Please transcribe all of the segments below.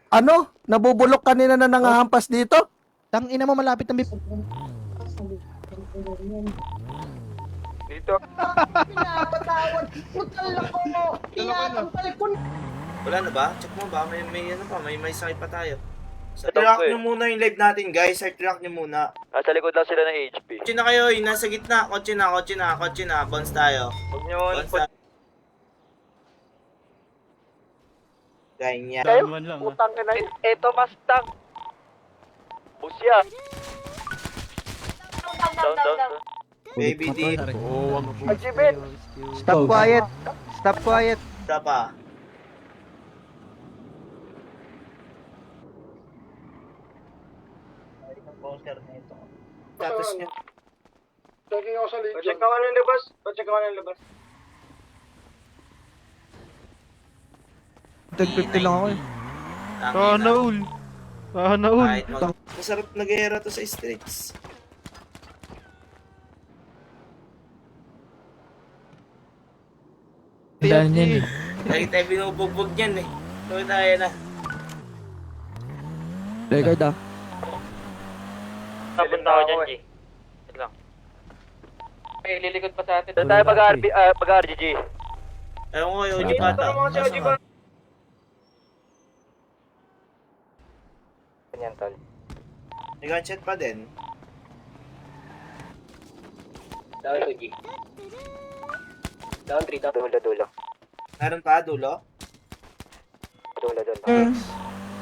Ano? Nabubulok kanina na nangahampas dito? Tang ina mo malapit ng bip. Dito. Pinapatawan! Putal ako! Tinatanggal ko! Wala na ba? Check mo ba? May ano pa, may sakit pa tayo. Sa Track tangko eh. nyo muna yung live natin guys, track nyo muna. Nasa likod lang sila ng HP. Kotse na kayo, yung nasa gitna. Kotse na. Bounce tayo. Huwag nyo Bounce tayo. Ganyan. kayo. Putang ina. Eto Mustang. Busya. Down. Baby D. Achievement. Stop quiet. Stop quiet. Isa pa. Status nyo. Checking ako sa Pacheck ka ng labas. Pacheck ka ng labas. 1050 lang ako eh. Sana all. Masarap na gera to sa streets. Dahil yan eh. Lagi tayo binubugbog yan eh. So tayo na. Record ah. Napunta ako dyan, G. Wait lang. May lilikod pa sa atin. Doon tayo mag-RGG. Ewan ko yung Ojibata. Ganyan, tol. May gunshot pa din. Down 2G. Down 3, down. Dulo. Meron pa, dulo? Dulo.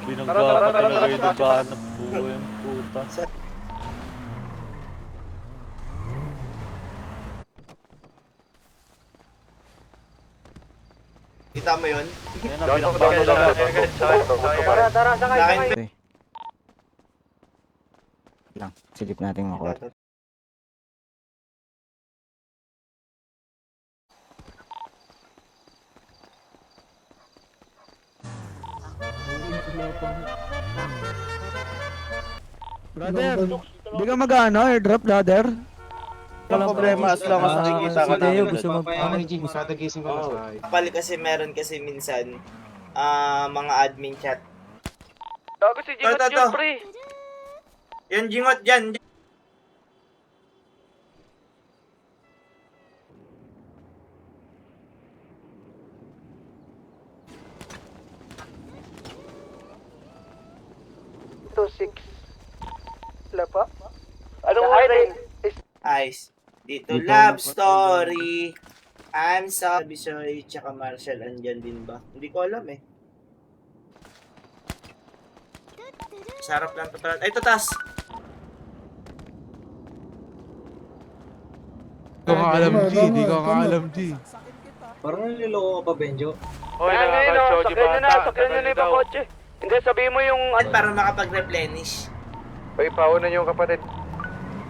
Binangga pa talaga yung dugaan ng buhay ang puta. Kita mo yun? Yan ang pinakabala. Tara, sakay. Lang, silip natin makuha. Brother, di ka mag-ano, airdrop, brother? Walang problema as long as nakikita ka Si Teo namin. gusto Kapal kasi meron kasi minsan mga admin chat. Gago si Jingot To. yun, pre. Yan, jingot dyan. Lapa? Anong oras? Ice. Dito, love story. I'm sorry, tsaka Marshall, andyan din ba? Hindi ko alam eh. Sarap lang to pala. Ay, ito taas. Di ko nga alam, G. Parang niloloko ka pa, Benjo. Hoy, sakyan nyo na yung kotse. Hindi, sabihin mo yung... Para makapag-replenish. Hoy, pauna nyo yung kapatid.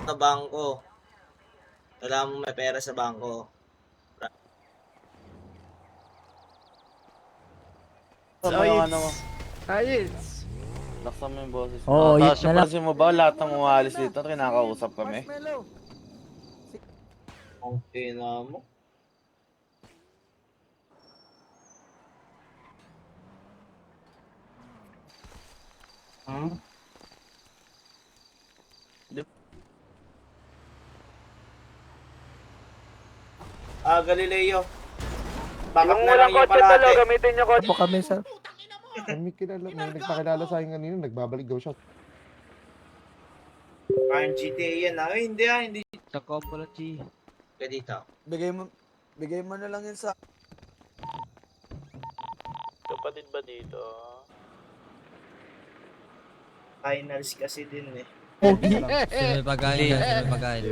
Sa bangko. Wala mo may pera sa bangko. Laksan mo yung ano mo. Ayos. Laksan mo yung boses mo. Oo, Tapos yun na lang. pansin mo ba lahat ng umalis dito kinakausap kami? Okay na mo. Galileo. Bakit Yung na lang walang yung kotse talo, palate? gamitin nyo kotse. Po kami sa... May nagpakilala sa akin kanina, nagbabalik daw siya. Parang GTA yan ah. Ay, hindi. Sa pala, G. Kaya dito. Bigay mo na lang yun sa... Kapatid ba dito? Finals kasi din eh. May pagkain. Saan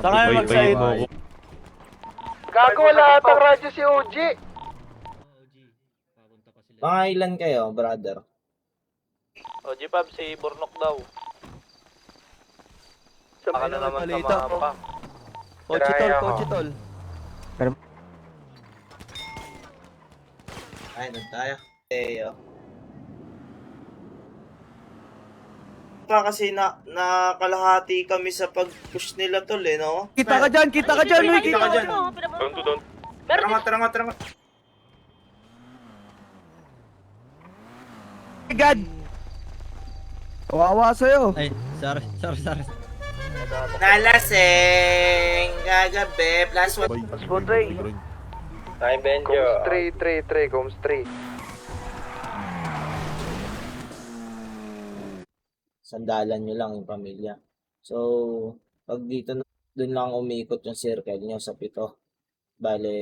kayo mag-side mo? Gago, wala atang radyo si OG. Mga ilan kayo, brother? OG Pab, si Burnok daw. Saka na naman sa mapa. Coach tol. Ay, tayo. Teo. Pa kasi nakalahati kami sa pag-push nila tol eh, no? Kita ka dyan, Luy, Kita ka dyan. Doon. Tara nga. God! Kawawa sa'yo. Ay, sorry. Nalasing kagabi plus 1. Time Benjo. Comes 3. Sandalan nyo lang yung pamilya. So, pag dito, dun lang umiikot yung circle nyo sa 7. Bale,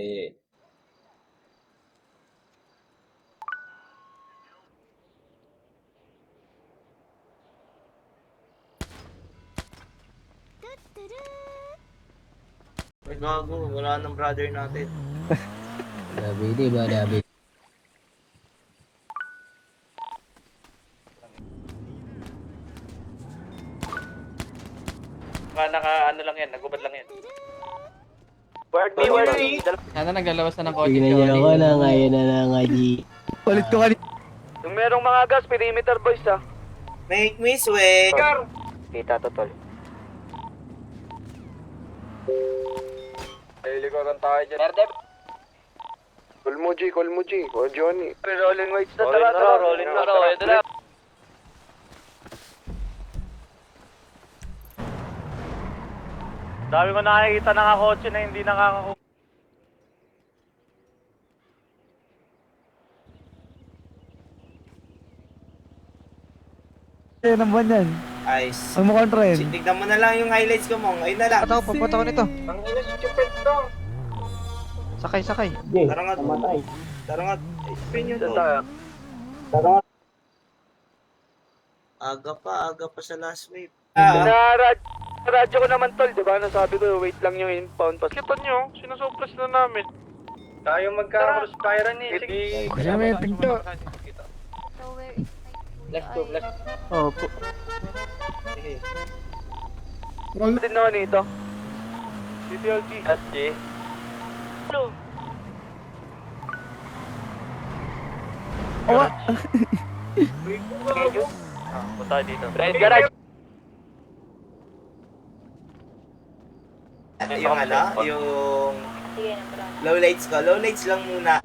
ay gago, wala nang brother natin. Dabi, ba, Dabi? Ano lang yan, nagubad lang yan. Word me. Sana naglalawas na ng kotse. Ginanyan ko na ngayon na nga, G. Palit ko kanina. Yung merong mga gas, perimeter boys ah. Make me sweat. Kita to tol. Lilikoran tayo dyan. Merdeb. Call mo G. O Johnny. Rolling weights na tara. Rolling na. Ito na. Dami ko nakikita nakakotse na hindi nakakakuha. Yan naman yan. Ayos. Ang mukhang trend. Tignan mo na lang yung highlights ko mong. Ayun na lang. Papataw nito. Ang ina stupid to. Sakay. Tara nga. Tara nga. Spin yun to. Aga pa sa last wave. Radyo ko naman tol, di ba? Nasabi ko, wait lang yung inbound pass. Kita nyo, sinusuplas na namin. Tayo magka-crossfire ni. Sige. Kaya may pinto. So where is my Let's go. Opo. Sige. Din naman ito. CTLG. SG. Hello. Awa. Punta dito. Red garage. Yung yung Sige, naman. low lights ko. Low lights lang muna.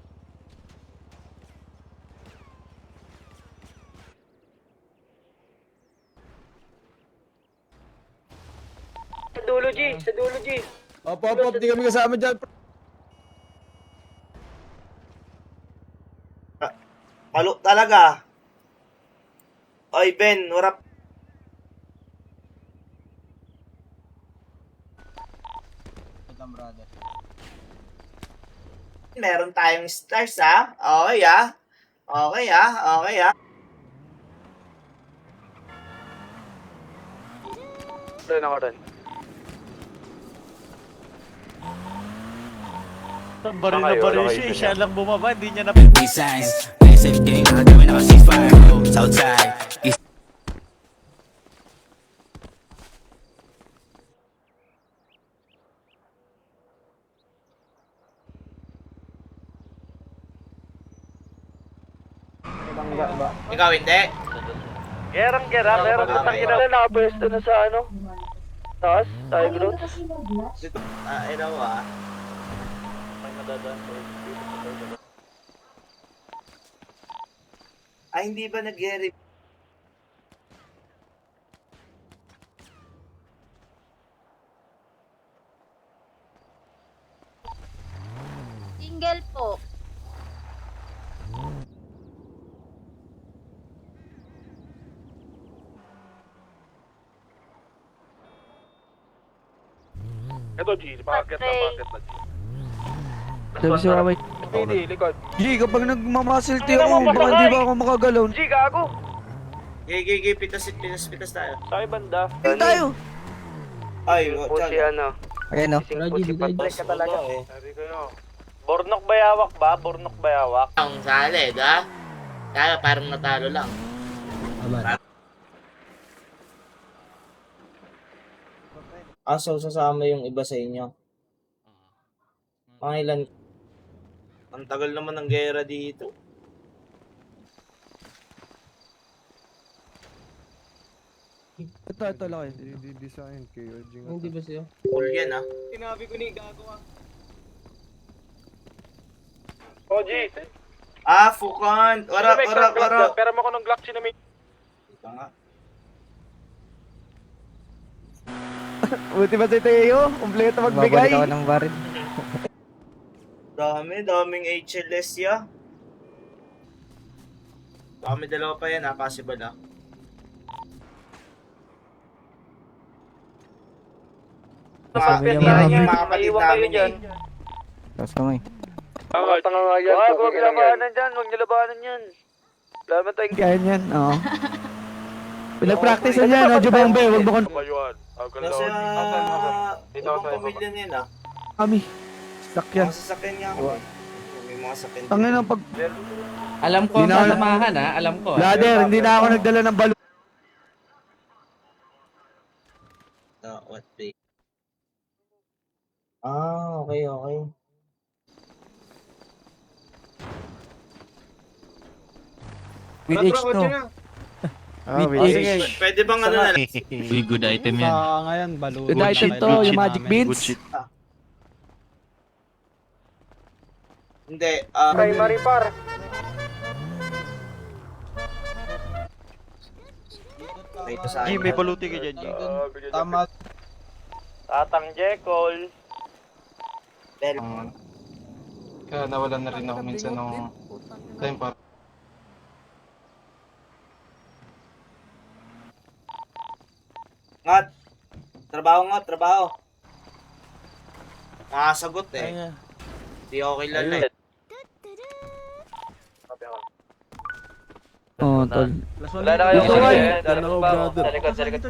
Sa dulo G. Opo, di kami kasama dyan. Palo talaga. Oy, Ben, warap. Meron tayong stars, ha? Okay, ha? Okay, ha? Okay, ha? Ren ako rin. Baril na baril siya, siya lang bumaba, hindi niya na... Signs, safe game, nakagawin ako ceasefire. Southside, east. Ikaw hindi. Gerang, meron Okay. tang ina na nakapwesto na sa ano? Taas, tayo group. Dito, ikaw, ha? Ay, hindi ba nag-re- Single po. Ito G, bakit na. Sabi si Mamay. Hindi, likod. G, kapag nagmamasilti ako, baka hindi ba ako makagalaw? G, gago. Gay, pitas tayo. Sa aking banda. Ayun tayo. Ay, Po si ano. Ayan o. Singpo si Patay ka talaga. eh. Sabi ko yun. Bornok bayawak ba? Bornok bayawak. Ang salid, ha? Kaya parang natalo lang. So sasama yung iba sa inyo. Pangilan? Ang tagal naman ng gera dito. Ito lang yun. Hindi sa akin kayo. Hindi ba sa'yo? Cool yan, ha? Sinabi ko ni gago ah. O G, Ah, Fukan. Warap. Pero mo ko ng Glock sinamig. Ito nga. Buti ba si Teo? Kompleto magbigay. Babalik ako ng baril. Daming HLS ya. Baka may dalawa pa yan, possible ah. Mga kapatid namin eh. Tapos kami. Tanga nga yan. Huwag labanan dyan. Huwag nilabanan yan. Laban tayong Ganyan yan, oo. Pinag-practice na yan, Joe Bombe. Huwag mo kon... Nasa ibang pamilya nila. Kami. Sakyan. Mga sasakyan nga ako. May mga sasakyan. Tangin ang pag... Alam ko ang Hindi na- sasamahan ha, alam ko. Ladder, hindi na ako nagdala ng balon. What day? Ah, okay. With H2. With H. Pwede bang ano na lang? Uy, good item yan. Ngayon, balon. Good item to, yung magic beans. Hindi, Kay Maripar. ito sa akin. may baluti ka dyan, G. Tama. Tatang Jekyll. Del. Kaya nawalan na rin ako minsan ng time pa. Ngat. Trabaho. Makasagot eh. Di ako kilala eh. Oo, tol. Wala na kayo. Dito, ay. Sa likod.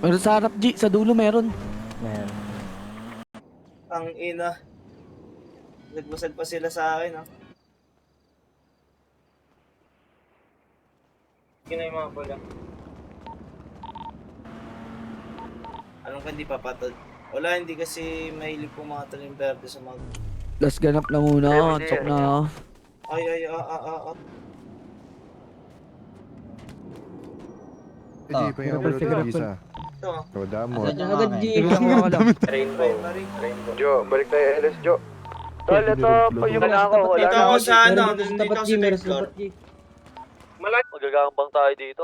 Pero sa harap, G, sa dulo meron. Ang ina. Nagmasal pa sila sa akin ah. Kina yung mga bola. Anong ka hindi papatod? Wala, hindi kasi mahilig po mga talim verde sa mga... Last ganap na muna, antok na ako. Ay. Sige, pahinga mo ng isa. Ito ah. Rodamo. Rainbow. Jo, balik tayo LS Jo. Tol, ito po yung ako. Wala Dito na ako ako. sa ano, dito ako sa third floor. Magagambang tayo dito.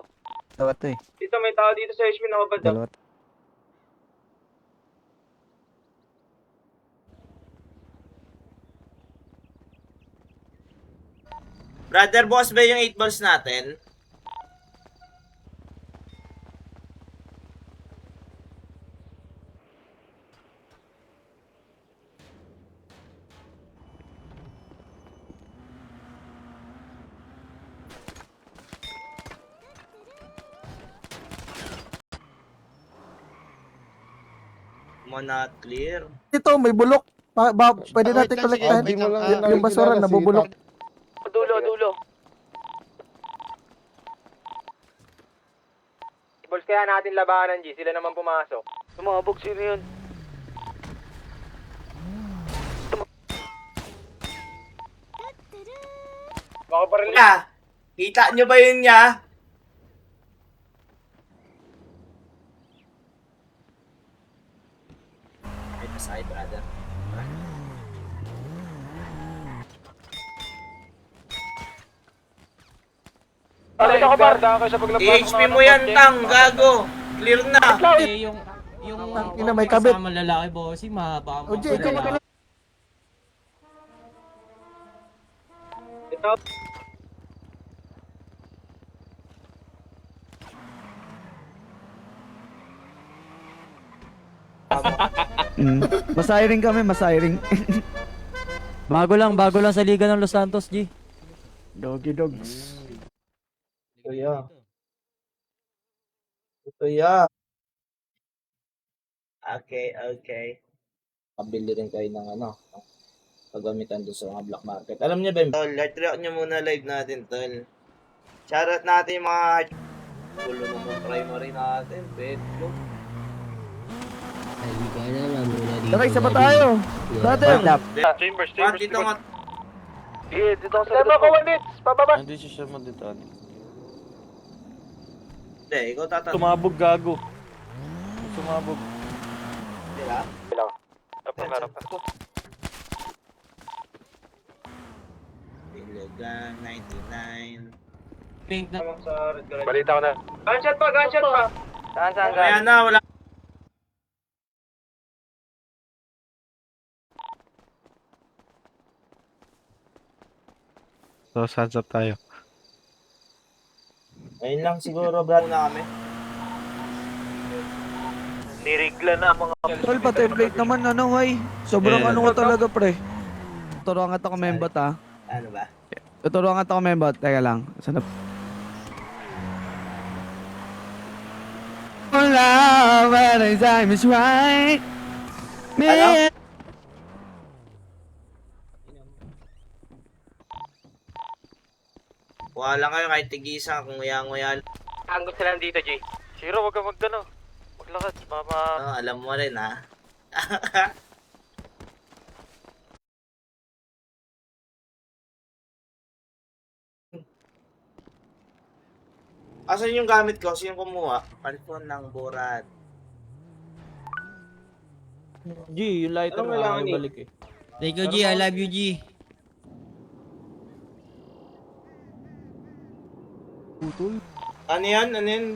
Dalawa to eh. Dito may tao dito sa HP na mabad. Dalawa. Brother boss ba yung 8 balls natin? Not clear. Ito, may bulok. Pwede natin kolektahan. Yung basura, nabubulok. Dulo. Balls kaya natin labanan, G. Sila naman pumasok. Sumabog, sino yun? Baka pa rin. Kita nyo ba yun niya? Ay, pasay, brother. Alay ako ba? Sa HP mo yan, tang, gago. Clear na. Eh, yung Ina, may kabit. kasama lalaki, bossy, mahaba ang O, Jay, ikaw magaling. Ito. Masiring kami, masiring. Bago lang sa Liga ng Los Santos, G. Doggy dogs. Kuya. Okay. Pabili rin kayo ng ano, paggamitan doon sa mga black market. Alam niyo ba, tol, heart react niyo muna live natin, tol. Shoutout natin yung mga heart... Gulo naman primary natin, petlo. Tara, isa pa tayo. Brother. Chambers. Dito nga, Dito ako sa likod ko. Pababa. Hindi siya mo dito. hindi, ikaw tatanong. Tumabog, gago. Tumabog. Diba? chat. Ilogan, 99. Pink na. Balita ko na. Gunshot pa! Saan? Ayan na, wala. So, hands up tayo. Ayun lang siguro, brad. Muna kami. Nirigla na mga... Tol, pa-template naman, ano, way. Sobrang Eh. ano ka talaga, pre. Turuan ka to kumembot, ha. Ano ba? Turuan ka to kumembot. Teka lang. Sana... Love when the time is right. Ano? Kuha lang kayo kahit tigisa kung nguya-nguya. Hanggang sila dito, Jay. Siro, wag ka magdano. Maglakad, mama. Alam mo rin ha. Asan yung gamit ko? Sino yung kumuha? Palpon ng burat. G, yung lighter Ano kailangan na eh? balik eh. Thank you, G. I love you, G. Ano yan? Ano yan?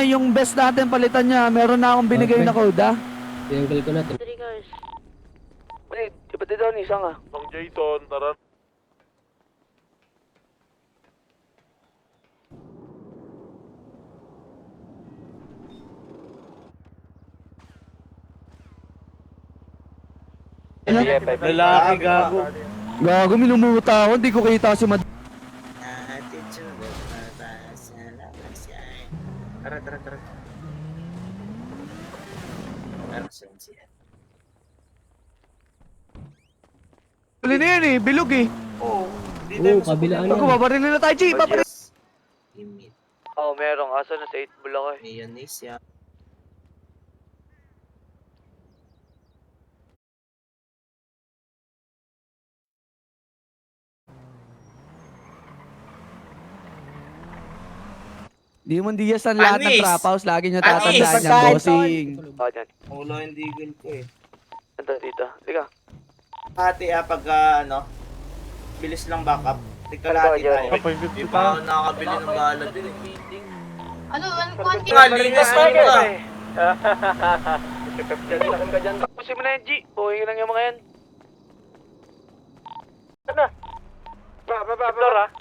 Yung best natin, palitan niya. Meron na akong binigay na code, ha. Three cars. Wait, iba't daw ni isang ah. Ang Jayton, tara. Lalaki, gago. Gago, minumuta ako. Hindi ko kita si Mad... Attitude of mataas na lakas yan. Tara. Ano saan siya? Huli na yan, eh. Bilog, eh. Oo, kabilaan Ako, babarilin na tayo, G. Babarilin. Limit. Oh, merong aso na sa 8 block eh. Mayonnaise yan. Demon Diaz ang lahat ng Anis! trap house. Lagi nyo Anis! tatandaan yan, Pagkain, bossing. Oh, dyan. Ulo hindi good ko eh. Ando dito. Liga. Pati pag bilis lang backup. Tigkalati tayo. Hindi pa ako nakakabili ng bala din eh. Ano, one Nga, linas mo ka. Saan ka dyan? Tapusin mo na yan, G. Buhay lang yung mga yan. Ano? Baba. Floor ah.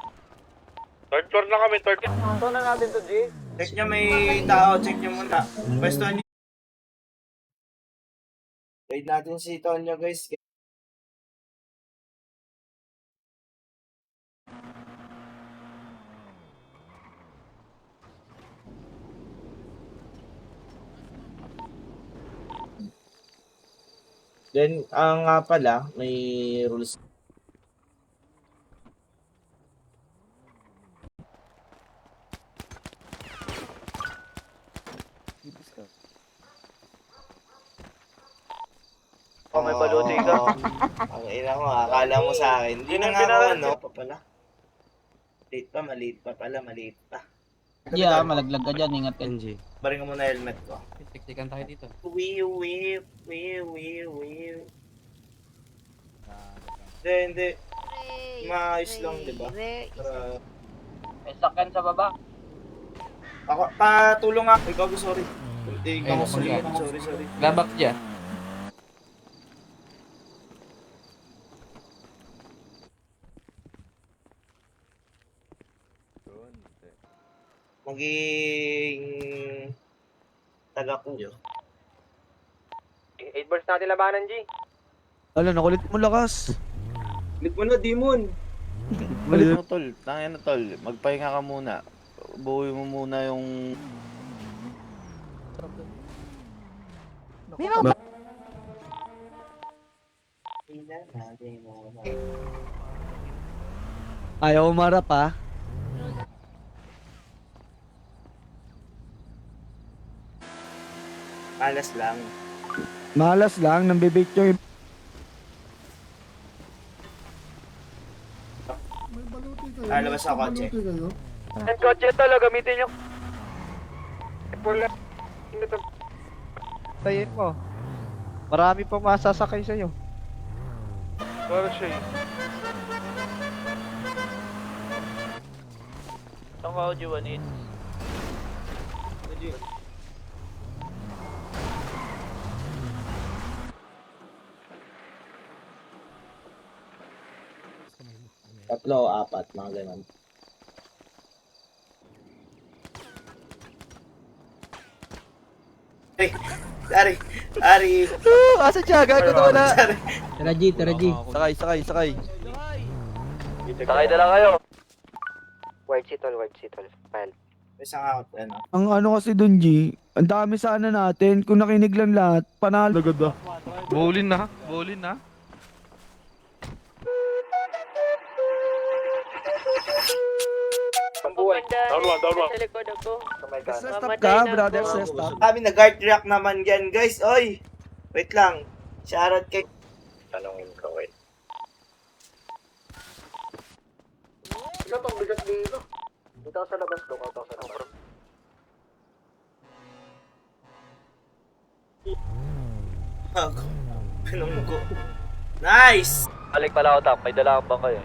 Third floor na kami, third floor. Ito na natin to, G. Check nyo may tao, check nyo muna. Pwesto nyo. Wait natin si Tonyo guys. Then, nga pala, may rules. Oh, may baluti ka. Ang ina mo, akala mo sa akin. Hindi na nga ako, ano, pa pala. Maliit pa. Yeah, malaglag ka dyan. Ingat ka. Baring mo na helmet ko. Siksikan tayo dito. Wiw. Hindi. Maayos lang, di ba? Para... May sakyan sa baba. Ako, patulong nga. Ikaw, sorry. Ikaw, sorry. Gabak dyan. Maging... taga-kuyo. 8 bars natin labanan, G. Ala, nakulit mo lakas. Lit mo na, Demon. Balik mo, tol. Tangin na, tol. Magpahinga ka muna. Buhay mo muna yung... Ayaw umarap, ha. Alas lang. Malas lang, nambibake yung... Labas ako, kotse. Ang kotse talo, gamitin nyo. Tayin mo. Marami pang masasakay sa'yo. Para siya eh. Saan ka, Oji, 1-8? Tatlo o apat, mga ganun. Ari. Asa siya? Gago na wala. Tara G. Sakay. Sakay na lang kayo. White Seattle. File. Isang out, ano. Ang ano kasi dun, G, ang dami sana natin. Kung nakinig lang lahat, panalo. Agad ah. Bowlin na. Pambuhay. Down one. Sa likod ako. Stop ka, brother. Stop. Kami nag-guard react naman yan, guys. Oy! Wait lang. Shoutout kay... Tanongin ko, wait. Ito pang bigat dito. Dito sa labas ko. Anong ko? Nice! Balik pala ako, Tap. May dala akong bangka eh.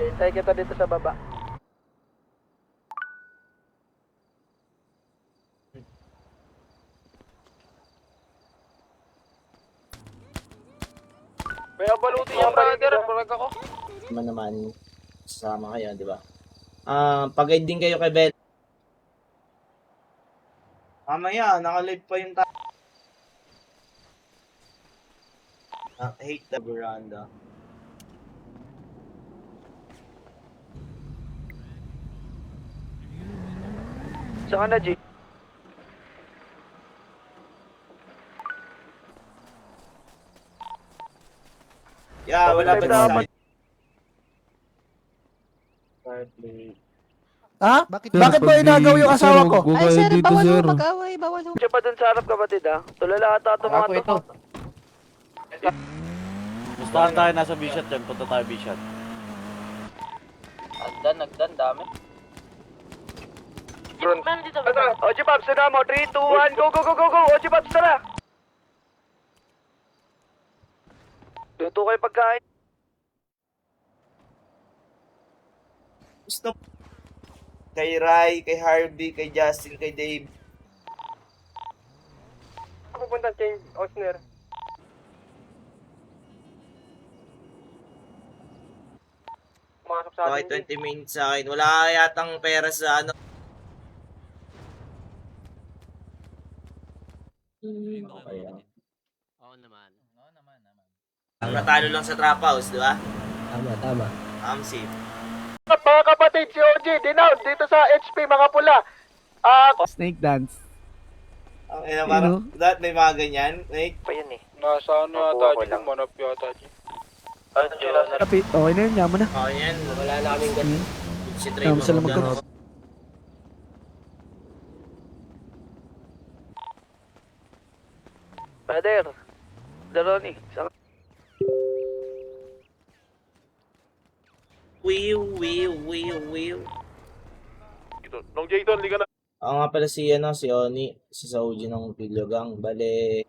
Hintay kita dito sa baba. May abaluti yung brother. Parag ako. Naman, sasama kayo, di ba? Pag-guide din kayo kay Bel. Mamaya, naka-live pa yung hate the veranda. Saan ka na, G? Yeah, wala pa sa Ha? Bakit mo inagaw yung asawa ko? Ay, sir, bawal mo mag-away. Bawal mo. Diyan pa dun sa harap, kapatid, ha? Tulala ata ito mga to. Gustahan tayo nasa B-shot dyan. Punta tayo B-shot. Nagdan, dami. Man, dito ba? Tara, Oji Pops, sunod mo. 3, 2, 1, go! Oji Pops, tara! Luto kayo pagkain. Stop. Kay Rai, kay Harvey, kay Justin, kay Dave. Pupunta kay Osner. Pumasok sa Okay, atin. 20 minutes sa akin. Wala yatang pera sa ano. Okay, Oo naman. Natalo lang sa trap house, di ba? Tama. Safe. Mga kapatid, si OG, dinown dito sa HP, mga pula. Snake dance. Okay na, parang, lahat may mga ganyan. Wait. Pa yan eh. Nasa ano yata, dyan, manap yata dyan. Okay na yun, yaman na. Okay yan. Wala na kaming ganun. Si Trey Tama sila Magdano. magka- Brother, Daroni, saan Wiw. Nung Jayton, liga na. Ako nga pala si, si Oni, si Sauji ng Pilyogang. Bale,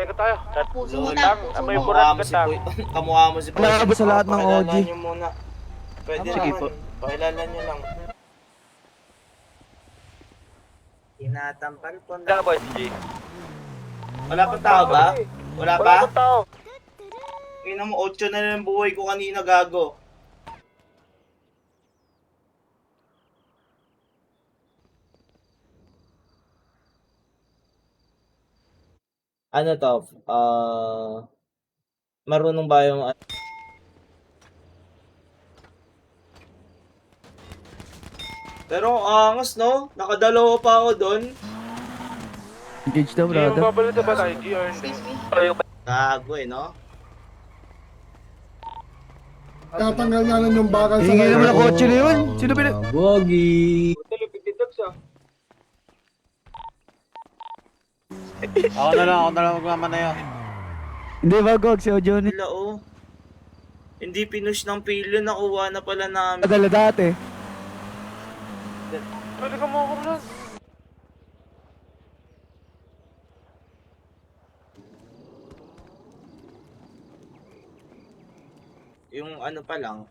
Ikot tayo. Puso muna. May kamukha burat mo ka si tang. Boy. Kamukha mo si Boy. Wala ka ba sa lahat ng Pakilala OG? nyo muna. Pwede Sige naman. po. Pakilala nyo lang. Tinatampal po Wala na. boys, G. Wala pa tao ba? Wala pa? Wala pang tao. Ina mo, 8 na lang buhay ko kanina, gago. Ano to? Marunong ba yung... Pero ang angas, no? Nakadalawa pa ako doon. Engage daw, G, yung brother. babalita ba tayo? G or hindi? Gago eh, no? Tatanggal nga lang yung bakal sa Hingi naman ang kotse na yun. Sino pinag... Bogi. Ako na lang magmamanayo. Hindi ba, Gog? Si Ojo ni... Wala, oh. Hindi pinush ng pilyo, nakuha na pala namin. Adala dati. Pwede ka mo ako lang. Yung ano pa lang,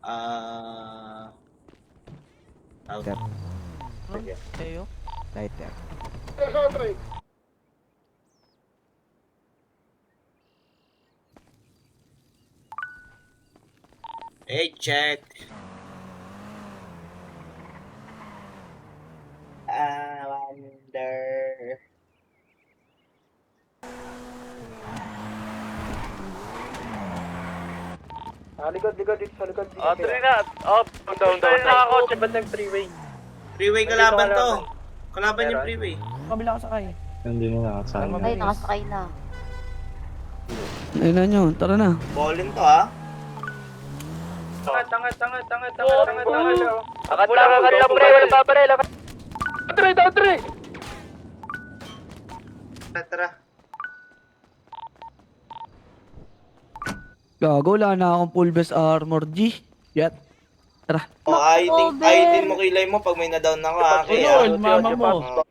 Tayo. Lighter. hey, check. I wonder. Likod, dito sa likod. Three na. Down. Nakakotse, ba't nag-freeway? Freeway kalaban to. Kalaban yung freeway. Kabila ka sakay. Ay, nakasakay na. Ayun na nyo, tara na. Ballin to ha. Tangat. Akad lang, pre. Wala paparel. Down, three. Tara. Gago, wala na akong full best armor, G. Yet. Tara. O, ahitin mo kilay mo pag may na-down ako ha. Kaya, mama mo.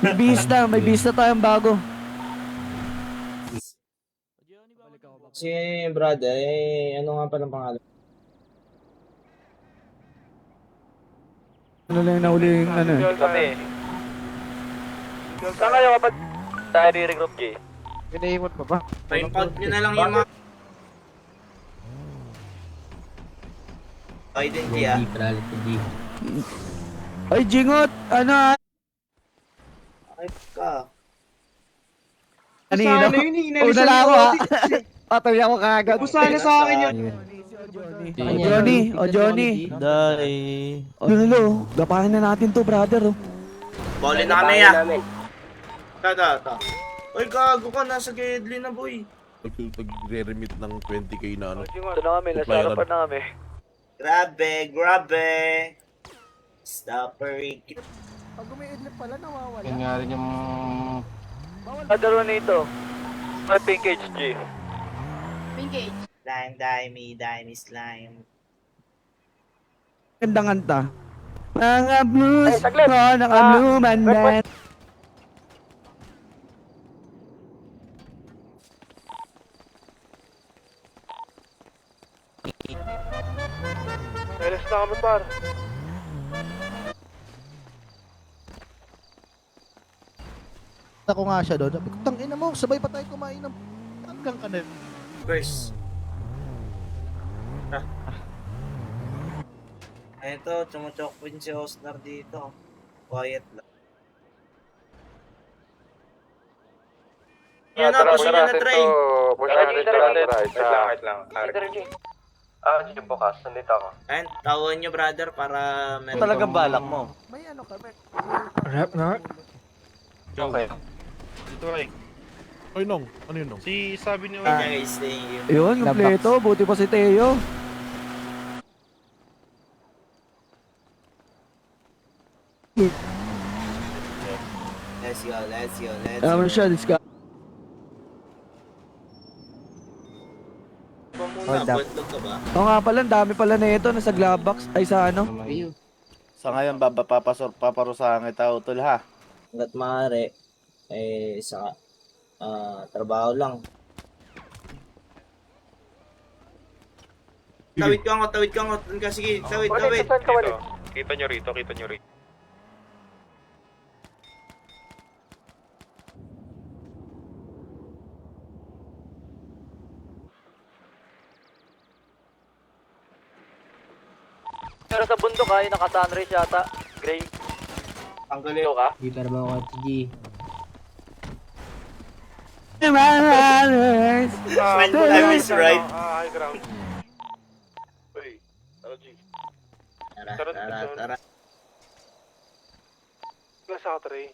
May beast na tayong bago. si brother, ano nga palang pangalan? Ano lang yung nahuling ano eh. Kami. Saan kayo kapag tayo re-regroup, G? Pinaimot pa ba? Pa-impound nyo na lang yung mga identity ah. Ay, Jingot! Ano ah? Ay ka. Kanino? Una lang ako ha. Patay ako kagad. Busana sa akin yun. O Johnny. Dai. Lolo, gapahin na natin to, brother. Oh. Ballin na kami ah. Tada. Uy, gago ka, nasa Gedli na boy. Nagre-remit ng 20k na ano. Ito na kami, nasa harapan na kami. Grabe. Stopper. Pag umiidlip pala, nawawala. Yan nga rin yung... Dalawa na ito. May pinkage, G. Engage. Slime, slime. Gandang kanta. Mga blues ko, nakabluman na. Meron na kami, par. Ako nga siya doon. Sabi ko, tangina mo, sabay pa tayo kumain ng hanggang ka na. First. Eto, tumuchokpin si Osnar dito. Quiet lang. Yan na, push nyo na try. Push na, wait lang. G, bukas. Nandito ako. And, tawan nyo brother para meron Talagang balak mo. May ano kami. Rap na? Okay. Dito ay. Oy, Nong. Ano yun, Nong? Si sabi ni Kanya guys, thank you. Yun, kompleto. Buti pa si Teo. Let's go. Alam mo siya, disca. Muna, butlog ka ba? Oo nga pala, ang dami pala na ito. Nasa glove box. Ay, sa ano? Sa ngayon, paparusahan kita, utol ha. Hanggat maaari, sa trabaho lang. Tawid ka nga. Doon ka, sige, tawid. Kita nyo rito. Pero sa bundok ha, yung naka-sunrise yata. Gray. Tanggalin ka? Di para mga KTG. When time is right. High ground. Uy, G. Tara. Nasa ka, Trey.